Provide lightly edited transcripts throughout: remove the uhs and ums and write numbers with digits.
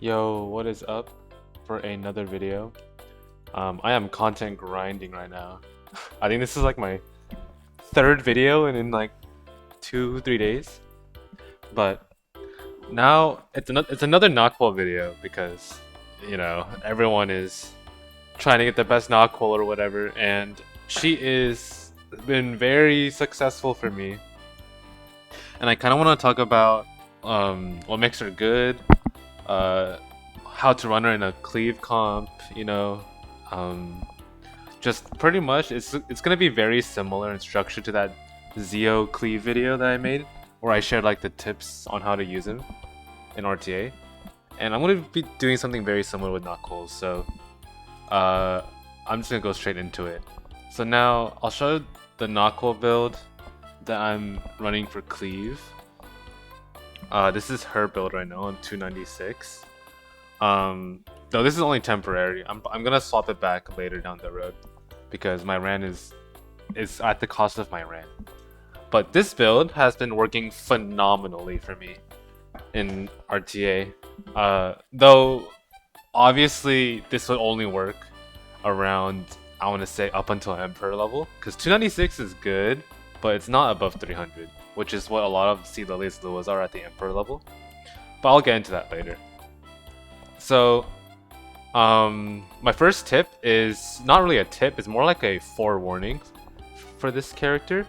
Yo, what is up for another video? I am content grinding right now. I think this is like my third video in like 2-3 days. But now it's another Nahkwol video because everyone is trying to get the best Nahkwol or whatever, and she is been very successful for me. And I kind of want to talk about what makes her good, uh, how to run her in a cleave comp, um, just pretty much it's gonna be very similar in structure to that Zio cleave video that I made, where I shared like the tips on how to use him in RTA, and I'm gonna be doing something very similar with Nahkwol. So I'm just gonna go straight into it. So now I'll show the Nahkwol build that I'm running for Cleave. This is her build right now on 296. Though this is only temporary. I'm gonna swap it back later down the road because my RAN is at the cost of my RAN. But this build has been working phenomenally for me in RTA. Though obviously this would only work around, I want to say, up until Emperor level, because 296 is good, but it's not above 300, which is what a lot of C Lilies Luas are at the Emperor level. But I'll get into that later. So, my first tip is not really a tip, it's more like a forewarning for this character.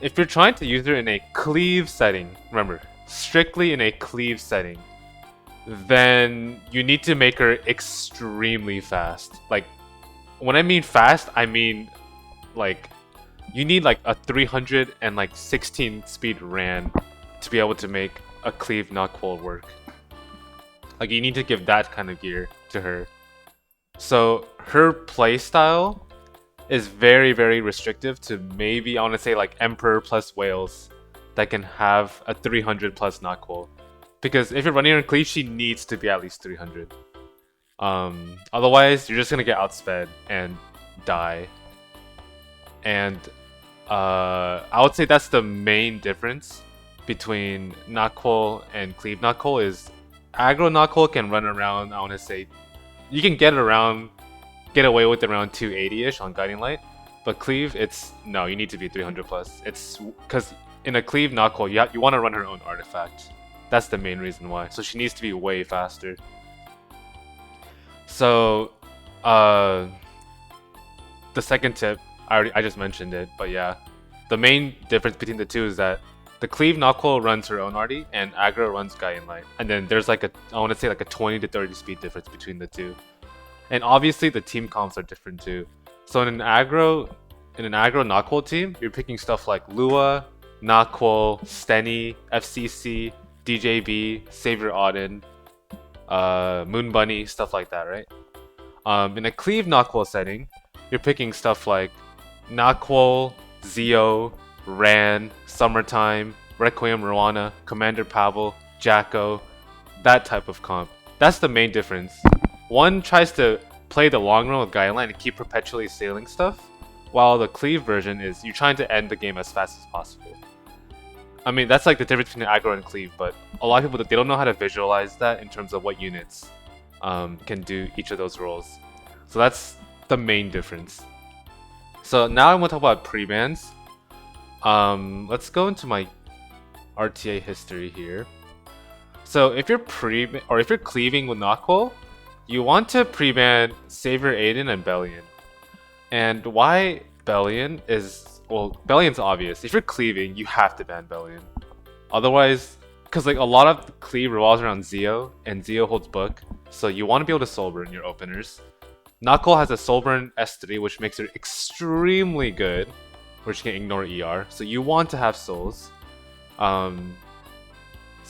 If you're trying to use her in a cleave setting, remember, strictly in a cleave setting, then you need to make her extremely fast. Like, when I mean fast, I mean like you need like a 316 speed RAN to be able to make a cleave Nahkwol work. Like, you need to give that kind of gear to her. So her playstyle is very, very restrictive to maybe, I want to say, like Emperor plus Whales that can have a 300 plus Nahkwol. Because if you're running her in Cleave, she needs to be at least 300. Otherwise, you're just gonna get outsped and die. And I would say that's the main difference between Nahkwol and Cleave Nahkwol is aggro Nahkwol can run around, I want to say, you can get away with around 280-ish on Guiding Light, but Cleave, no, you need to be 300 plus. It's because in a Cleave Nahkwol, you want to run her own artifact. That's the main reason why. So she needs to be way faster. So, the second tip, I just mentioned it, but yeah, the main difference between the two is that the Cleave Nahkwol runs her own arty and aggro runs Guiding Light, and then there's like I want to say like a 20 to 30 speed difference between the two, and obviously the team comps are different too. So in an aggro Nahkwol team, you're picking stuff like Lua, Nahkwol, Steny, FCC, DJB, Savior Adin, Moon Bunny, stuff like that, right? In a Cleave Nahkwol setting, you're picking stuff like Nahkwol, Zio, Ran, Summertime, Requiem Rwana, Commander Pavel, Jacko, that type of comp. That's the main difference. One tries to play the long run with Guideline and keep perpetually sailing stuff, while the Cleave version is you're trying to end the game as fast as possible. I mean, that's like the difference between aggro and Cleave, but a lot of people, they don't know how to visualize that in terms of what units can do each of those roles. So that's the main difference. So now I want to talk about pre-bans. Let's go into my RTA history here. So if you're cleaving with Nahkwol, you want to pre-ban Savior Adin and Belian. And why Belian is, well, Belian's obvious. If you're cleaving, you have to ban Belian. Otherwise, because like a lot of the cleave revolves around Zio, and Zio holds book, so you want to be able to soul burn your openers. Nahkwol has a soul burn S3, which makes her extremely good, which can ignore ER. So you want to have souls. So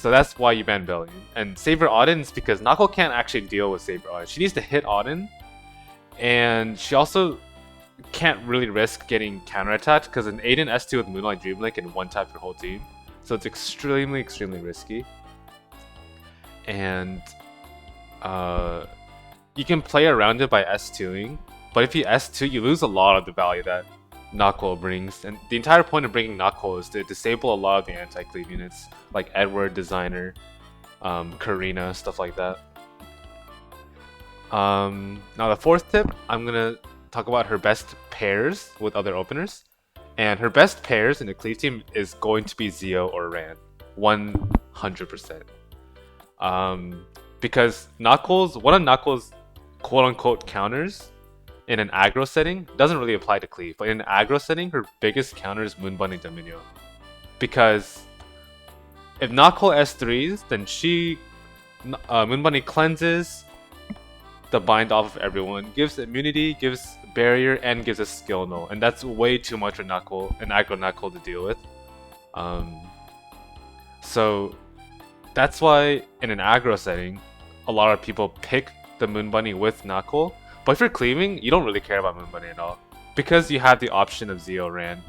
that's why you ban Belian. And Savior Adin is because Nahkwol can't actually deal with Savior Adin. She needs to hit Adin, and she also can't really risk getting counterattacked because an Adin S2 with Moonlight Dreamlink can one-tap your whole team. So it's extremely, extremely risky. And you can play around it by S2ing, but if you S2, you lose a lot of the value that Nahkwol brings. And the entire point of bringing Nahkwol is to disable a lot of the anti-cleave units, like Edward, Designer, Karina, stuff like that. Now the fourth tip, I'm gonna talk about her best pairs with other openers. And her best pairs in the Cleave team is going to be Zio or Ran. 100%. Because one of Nahkwol's quote-unquote counters in an aggro setting doesn't really apply to Cleave, but in an aggro setting, her biggest counter is Moon Bunny Dominio. Because if Nahkwol S3s, then Moon Bunny cleanses the bind off of everyone, gives immunity, gives barrier, and gives a skill null, and that's way too much for Nahkwol, an aggro Nahkwol to deal with. So that's why in an aggro setting, a lot of people pick the Moon Bunny with Nahkwol. But if you're cleaving, you don't really care about Moon Bunny at all, because you have the option of Zio Ran.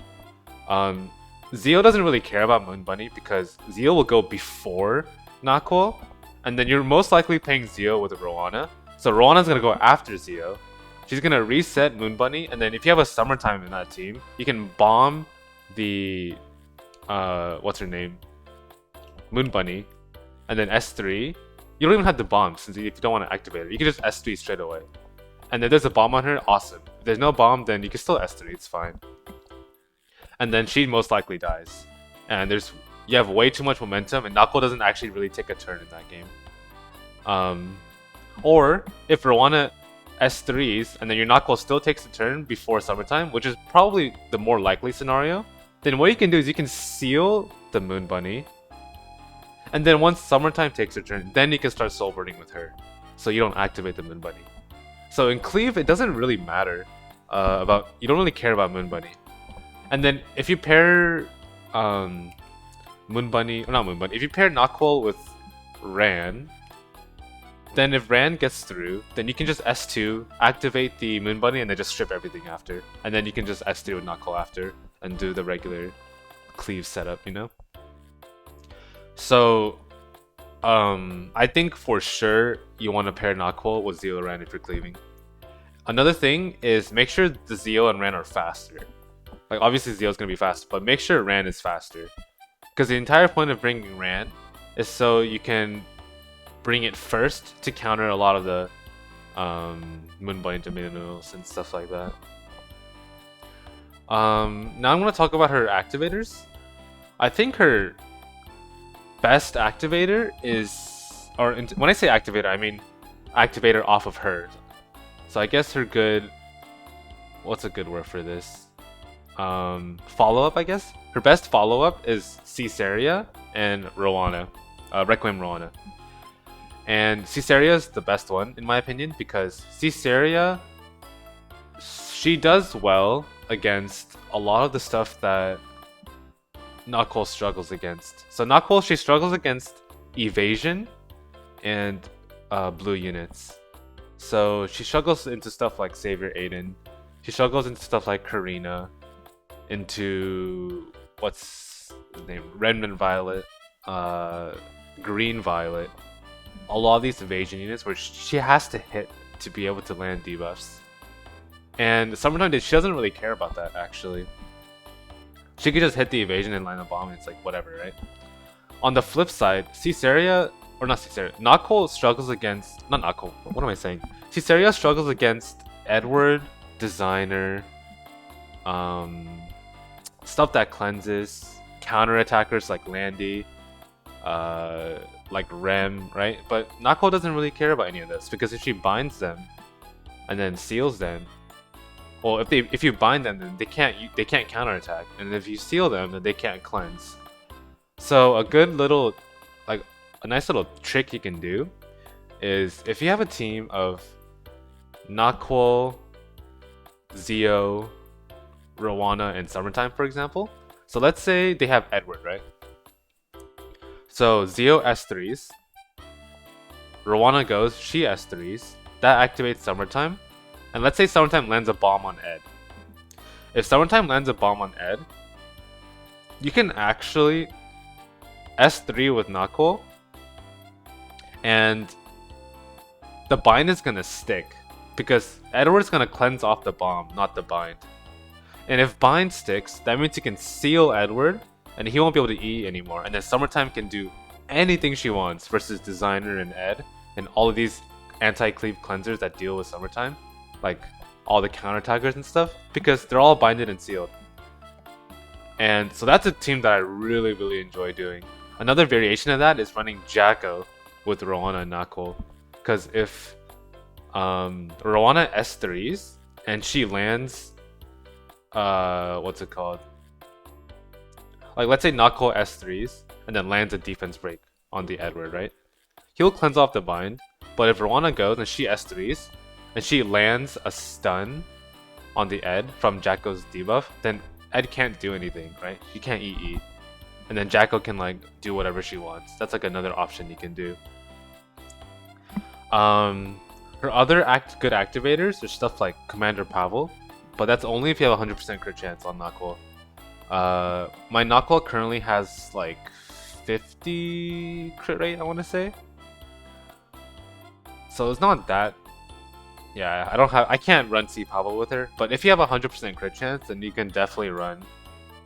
Zio doesn't really care about Moon Bunny because Zio will go before Nahkwol, and then you're most likely playing Zio with Rowana. So Rowanna's gonna go after Zio. She's gonna reset Moon Bunny, and then if you have a Summertime in that team, you can bomb the what's her name? Moon Bunny, and then S3. You don't even have to bomb since if you don't want to activate it. You can just S3 straight away. And if there's a bomb on her, awesome. If there's no bomb, then you can still S3, it's fine. And then she most likely dies. And you have way too much momentum, and Nahkwol doesn't actually really take a turn in that game. Or if Rowana S3s and then your Nahkwol still takes a turn before Summertime, which is probably the more likely scenario, then what you can do is you can seal the Moon Bunny, and then once Summertime takes her turn, then you can start soul burning with her, so you don't activate the Moon Bunny. So in Cleave, it doesn't really matter you don't really care about Moon Bunny. And then if you pair if you pair Nahkwol with Ran, then if Ran gets through, then you can just S2, activate the Moon Bunny, and then just strip everything after. And then you can just S3 with Nahkwol after, and do the regular Cleave setup, you know? So, I think for sure you want to pair Nahkwol with Zio Ran if you're cleaving. Another thing is make sure the Zio and Ran are faster. Like, obviously Zio's gonna be faster, but make sure Ran is faster. Because the entire point of bringing Ran is so you can bring it first to counter a lot of the Moon Bunny Dominions and stuff like that. Now I'm going to talk about her activators. I think her best activator is, when I say activator, I mean activator off of her. So I guess her good, what's a good word for this? Follow-up, I guess? Her best follow-up is Caesarea and Rowana, Requiem Rowana. And Caesarea is the best one, in my opinion, because Caesarea, she does well against a lot of the stuff that Nahkwol struggles against. So Nahkwol, she struggles against evasion and blue units. So she struggles into stuff like Savior Adin. She struggles into stuff like Karina, into what's the name? Redmond Violet, Green Violet. A lot of these evasion units where she has to hit to be able to land debuffs. And Summertime, she doesn't really care about that, actually. She could just hit the evasion and land a bomb, and it's like, whatever, right? On the flip side, Nahkwol struggles against... Not Nahkwol, what am I saying? Caesarea struggles against Edward, Designer, stuff that cleanses, counter-attackers like Landy, like Rem, right? But Nahkwol doesn't really care about any of this, because if she binds them and then seals them, well, if you bind them, then they can't counterattack, and if you seal them, then they can't cleanse. So a good little, like a nice little trick you can do is if you have a team of Nahkwol, Zio, Rowana, and Summertime, for example. So let's say they have Edward, right? So Zio S3s, Rowana goes, she S3s, that activates Summertime, and let's say Summertime lands a bomb on Ed. If Summertime lands a bomb on Ed, you can actually S3 with Nahkwol, and the bind is gonna stick, because Edward's gonna cleanse off the bomb, not the bind. And if bind sticks, that means you can seal Edward, and he won't be able to E anymore, and then Summertime can do anything she wants versus Designer and Ed, and all of these anti-cleave cleansers that deal with summertime, like all the counter-attackers and stuff, because they're all binded and sealed. And so that's a team that I really, really enjoy doing. Another variation of that is running Jacko with Rowana and Nahkwol. Because if Rowana S3s and she lands, what's it called? Like, let's say Nahkwol S3s and then lands a defense break on the Edward, right? He'll cleanse off the bind, but if Rowana goes and she S3s and she lands a stun on the Ed from Jacko's debuff, then Ed can't do anything, right? She can't EE. And then Jacko can like do whatever she wants. That's like another option you can do. Her other good activators are stuff like Commander Pavel, but that's only if you have a 100% crit chance on Nahkwol. My Nahkwol currently has like 50 crit rate, I want to say. So it's not that. Yeah, I can't run C Pavel with her, but if you have a 100% crit chance, then you can definitely run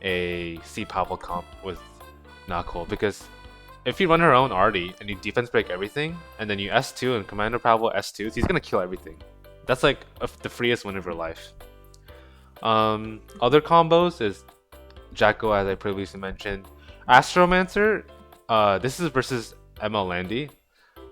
a C Pavel comp with Nahkwol, because if you run her own Artie and you defense break everything, and then you S2 and Commander Pavel S2s, he's gonna kill everything. That's like the freest win of your life. Other combos is Jacko, as I previously mentioned. Astromancer, this is versus ML Landy.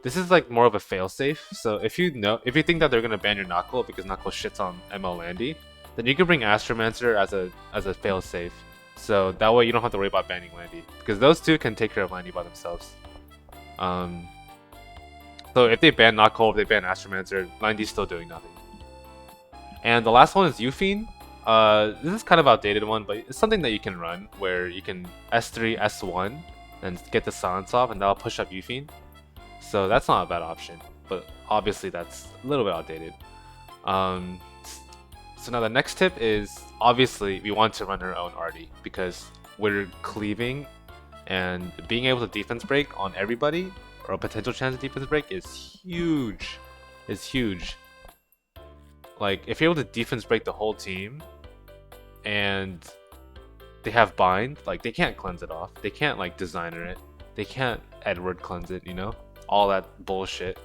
This is like more of a failsafe. So if you think that they're gonna ban your Nahkwol because Nahkwol shits on ML Landy, then you can bring Astromancer as a failsafe. So that way you don't have to worry about banning Landy, because those two can take care of Landy by themselves. So if they ban Nahkwol, if they ban Astromancer, Landy's still doing nothing. And the last one is Euphine. This is kind of outdated one, but it's something that you can run where you can S3, S1, and get the silence off, and that'll push up Euphine. So that's not a bad option, but obviously that's a little bit outdated. So now the next tip is, obviously we want to run our own Artie, because we're cleaving, and being able to defense break on everybody, or a potential chance of defense break, is huge. It's huge. Like, if you're able to defense break the whole team, and they have bind, like, they can't cleanse it off. They can't, like, designer it. They can't Edward cleanse it, you know? All that bullshit.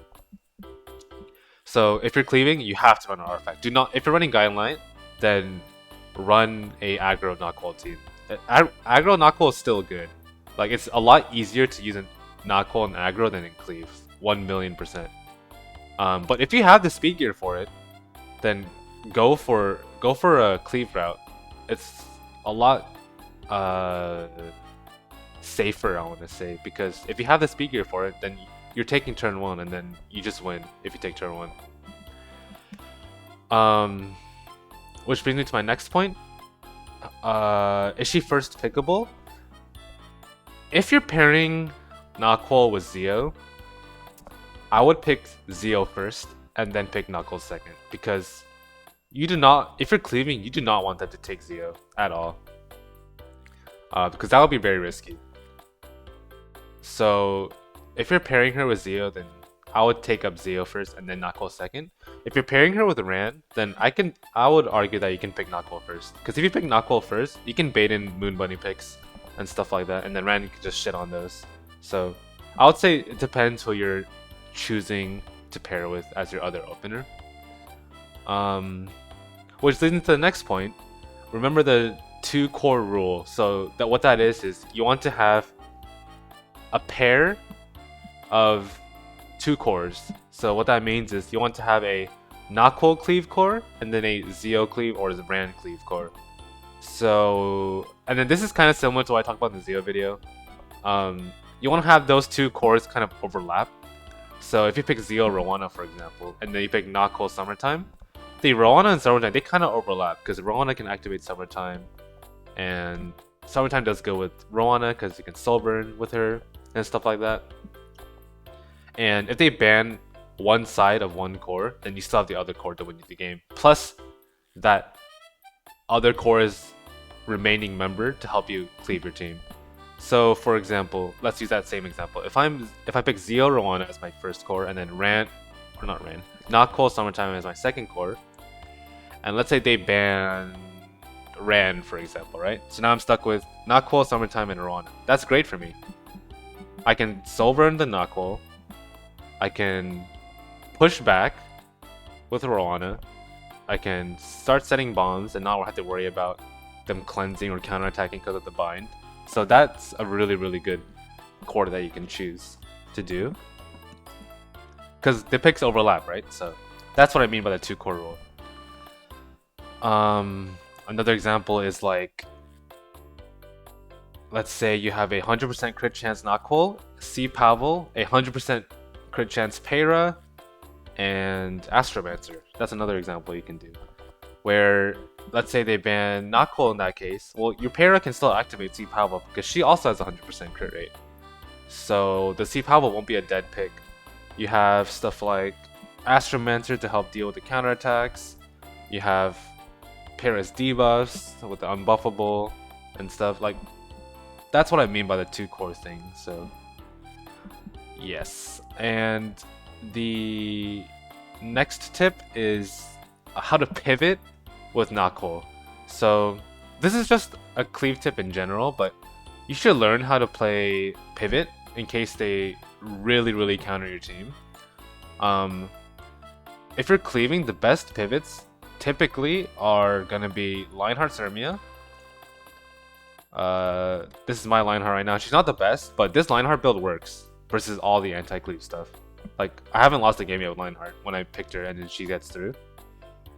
So if you're cleaving, you have to run an artifact. If you're running Guideline, then run a aggro Nahkwol team. Aggro Nahkwol is still good. Like, it's a lot easier to use in Nahkwol and aggro than in Cleave. 1,000,000%. But if you have the speed gear for it, then go for a Cleave route. It's a lot safer, I want to say, because if you have the speed gear for it, then you're taking turn 1, and then you just win if you take turn 1. Which brings me to my next point. Is she first pickable? If you're pairing Nahkwol with Zeo, I would pick Zeo first and then pick Nahkwol second, because if you're cleaving, you do not want them to take Zeo at all, because that would be very risky. So if you're pairing her with Zeo, then I would take up Zeo first and then Nahkwol second. If you're pairing her with Ran, then I would argue that you can pick Nahkwol first, because if you pick Nahkwol first, you can bait in Moon Bunny picks and stuff like that, and then Ran can just shit on those. So I would say it depends who you're choosing to pair with as your other opener. Which leads into the next point. Remember the 2 core rule. So what that is you want to have a pair of 2 cores. So what that means is you want to have a Nahkwol Cleave core and then a Zeo Cleave or Ran Cleave core. So, and then this is kind of similar to what I talked about in the Zeo video. You want to have those 2 cores kind of overlap. So if you pick Zeo Rowana, for example, and then you pick Nahkwol Summertime, the Rowana and Summertime, they kind of overlap, because Rowana can activate Summertime, and Summertime does go with Rowana because you can soul burn with her and stuff like that. And if they ban one side of one core, then you still have the other core to win the game. Plus, that other core's remaining member to help you cleave your team. So, for example, let's use that same example. If I pick Zeo Rowana as my first core, and then Nahkwol Summertime as my second core, and let's say they ban Ran, for example, right? So now I'm stuck with Nahkwol Summertime and Rowana. That's great for me. I can soul burn the Nahkwol. I can push back with Roana. I can start setting bombs and not have to worry about them cleansing or counterattacking because of the bind. So that's a really good core that you can choose to do. Because the picks overlap, right? So that's what I mean by the 2 core rule. Another example is like, let's say you have a 100% crit chance Nahkwol, C Pavel, a 100% crit chance Pera, and Astromancer. That's another example you can do. Where, let's say they ban Nahkwol in that case, well, your Pera can still activate C Pavel because she also has a 100% crit rate. So the C Pavel won't be a dead pick. You have stuff like Astromancer to help deal with the counterattacks. You have Pera's debuffs with the unbuffable and stuff. Like, that's what I mean by the 2 core thing. So yes, and the next tip is how to pivot with Nahkwol. So this is just a cleave tip in general, but you should learn how to play pivot in case they really counter your team. If you're cleaving, the best pivots typically are gonna be Lionheart's Hermia. This is my Lionheart right now. She's not the best, but this Lionheart build works versus all the anti-cleave stuff. Like, I haven't lost a game yet with Lionheart when I picked her and then she gets through.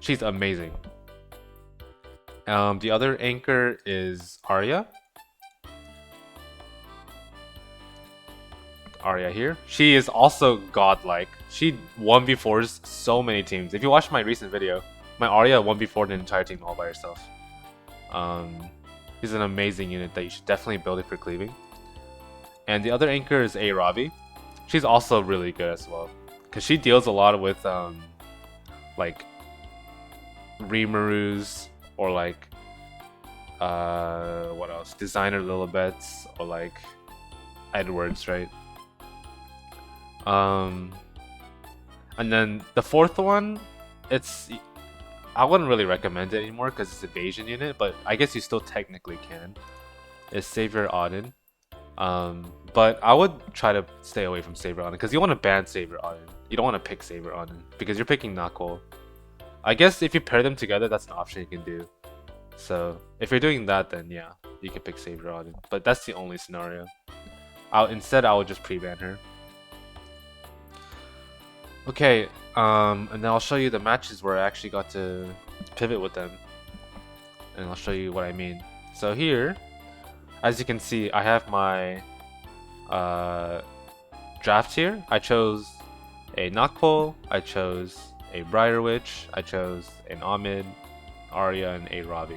She's amazing. The other anchor is Arya. Arya here. She is also godlike. She 1v4s so many teams. If you watch my recent video, my Arya 1v4'd an entire team all by herself. She's an amazing unit that you should definitely build if you're cleaving. And the other anchor is A Ravi. She's also really good as well, because she deals a lot with like Rimarus or like what else? Designer Lilibets or like Edwards, right? And then the 4th one, I wouldn't really recommend it anymore because it's evasion unit, but I guess you still technically can. Is Savior Adin. But I would try to stay away from Savior Adin because you want to ban Savior Adin. You don't want to pick Savior Adin because you're picking Nahkwol. I guess if you pair them together, that's an option you can do. So if you're doing that, then yeah, you can pick Savior Adin. But that's the only scenario. Instead, I would just pre-ban her. Okay, and then I'll show you the matches where I actually got to pivot with them. And I'll show you what I mean. So here, as you can see, I have my draft here. I chose a Nahkwol, I chose a Briar Witch, I chose an Ahmed, Arya, and a Ravi.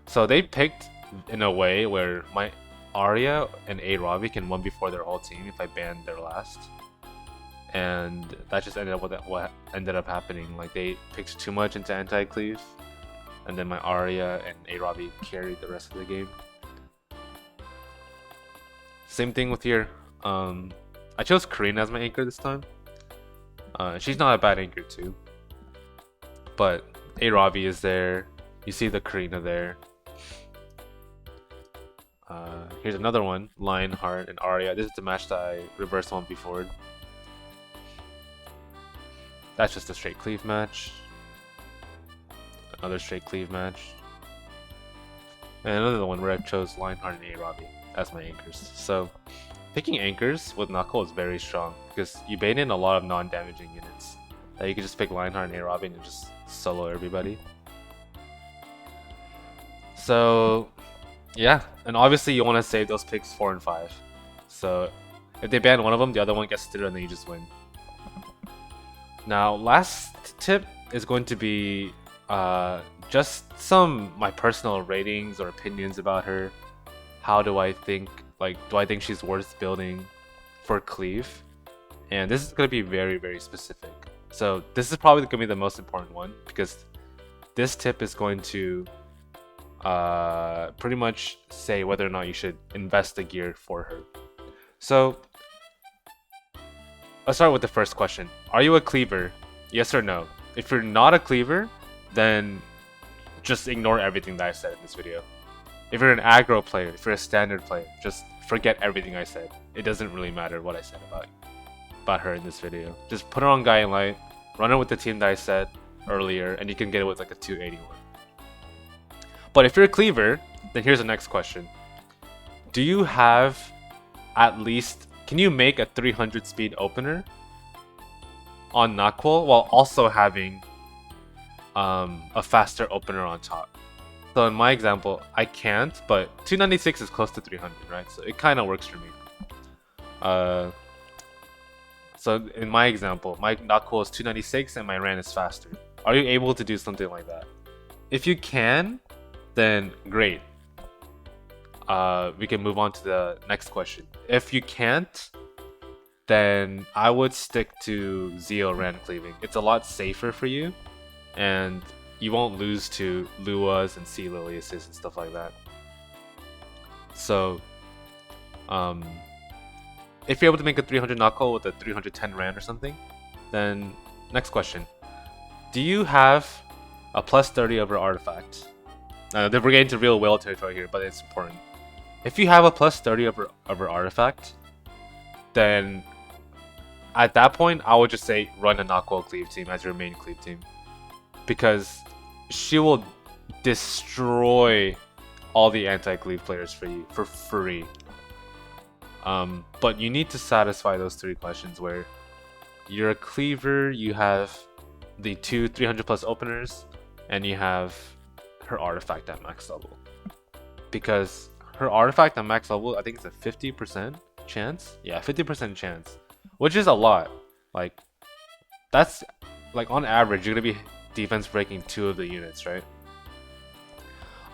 So they picked in a way where my Arya and a Ravi can 1v4 their whole team if I ban their last. And that just ended up with what ended up happening. Like, they picked too much into anti-cleave, and then my Arya and a Ravi carried the rest of the game. Same thing with here. I chose Karina as my anchor this time. She's not a bad anchor too. But a Ravi is there. You see the Karina there. Here's another one, Lionheart and Arya. This is the match that I reversed one before. That's just a straight cleave match. Another straight cleave match. And another one where I chose Lionheart and a Ravi as my anchors. So picking anchors with Nahkwol is very strong because you bait in a lot of non-damaging units. You can just pick Lionheart and a Ravi and just solo everybody. So yeah, and obviously you want to save those picks 4 and 5. So if they ban one of them, the other one gets through and then you just win. Now, last tip is going to be just my personal ratings or opinions about her. How do I think, do I think she's worth building for Cleave? And this is going to be very, very specific. So this is probably going to be the most important one because this tip is going to pretty much say whether or not you should invest the gear for her. So let's start with the first question. Are you a cleaver? Yes or no? If you're not a cleaver, then just ignore everything that I said in this video. If you're an aggro player, if you're a standard player, just forget everything I said. It doesn't really matter what I said about you. about her in this video. Just put her on Guiding Light, run her with the team that I said earlier, and you can get it with like a 281. But if you're a cleaver, then here's the next question. Do you have at least, can you make a 300 speed opener on Nahkwol while also having a faster opener on top? So in my example, I can't, but 296 is close to 300, right? So it kind of works for me. So in my example, my Nahkwol is 296 and my Ran is faster. Are you able to do something like that? If you can, then great. We can move on to the next question. If you can't, then I would stick to Zeo Ran cleaving. It's a lot safer for you, and you won't lose to Luas and Sea Liliuses and stuff like that. So, if you're able to make a 300 Nahkwol with a 310 Ran or something, then next question. Do you have a plus 30 over artifact? We're getting to real whale territory here, but it's important. If you have a plus 30 over artifact, then at that point, I would just say run a Nahkwol cleave team as your main cleave team. Because she will destroy all the anti-cleave players for you for free. But you need to satisfy those 3 questions where you're a cleaver, you have the 2 300 plus openers, and you have her artifact at max level. Because her artifact at max level, I think it's a 50% chance. Yeah, 50% chance, which is a lot. Like, that's like on average, you're gonna be defense breaking 2 of the units, right?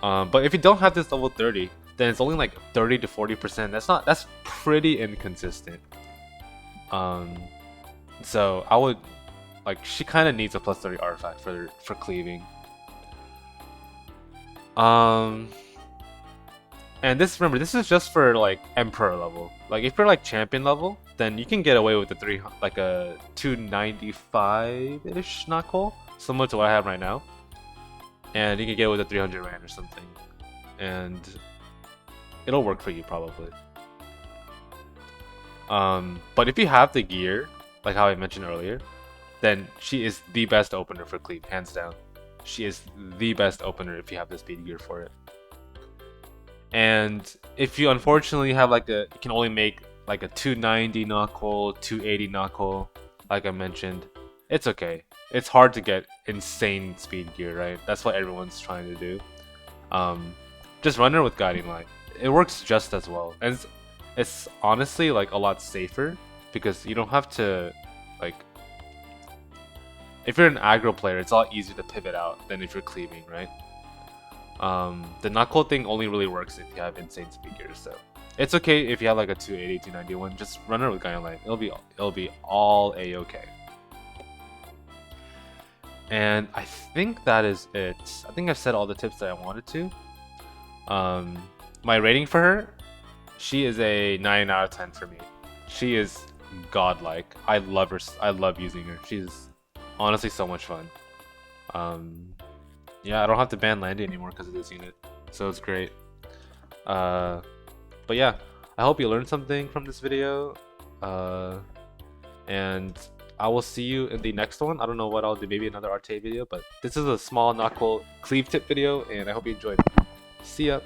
But if you don't have this level 30, then it's only like 30 to 40%. That's pretty inconsistent. So I would, like, she kind of needs a plus 30 artifact for cleaving. And this, remember, this is just for like Emperor level. Like if you're like Champion level, then you can get away with a 295-ish Nahkwol, similar to what I have right now. And you can get with a 300 Rand or something, and it'll work for you probably. But if you have the gear, like how I mentioned earlier, then she is the best opener for Cleave, hands down. She is the best opener if you have the speed gear for it. And if you unfortunately have like you can only make like a 290 Nahkwol, 280 Nahkwol, like I mentioned, it's okay. It's hard to get insane speed gear, right? That's what everyone's trying to do. Just run her with Guiding Light. It works just as well. And it's honestly like a lot safer because you don't have to, like, if you're an aggro player, it's a lot easier to pivot out than if you're cleaving, right? The Nahkwol thing only really works if you have insane speed gear, so it's okay if you have like a 280, 291. Just run her with Guiding Light. It'll be all a-okay. And I think that is it. I think I've said all the tips that I wanted to. My rating for her, she is a 9 out of 10 for me. She is godlike. I love her. I love using her. She's honestly so much fun. Yeah, I don't have to ban Landy anymore because of this unit, so it's great. But yeah, I hope you learned something from this video. And I will see you in the next one. I don't know what I'll do, maybe another RTA video, but this is a small Nahkwol cleave tip video, and I hope you enjoyed. See ya!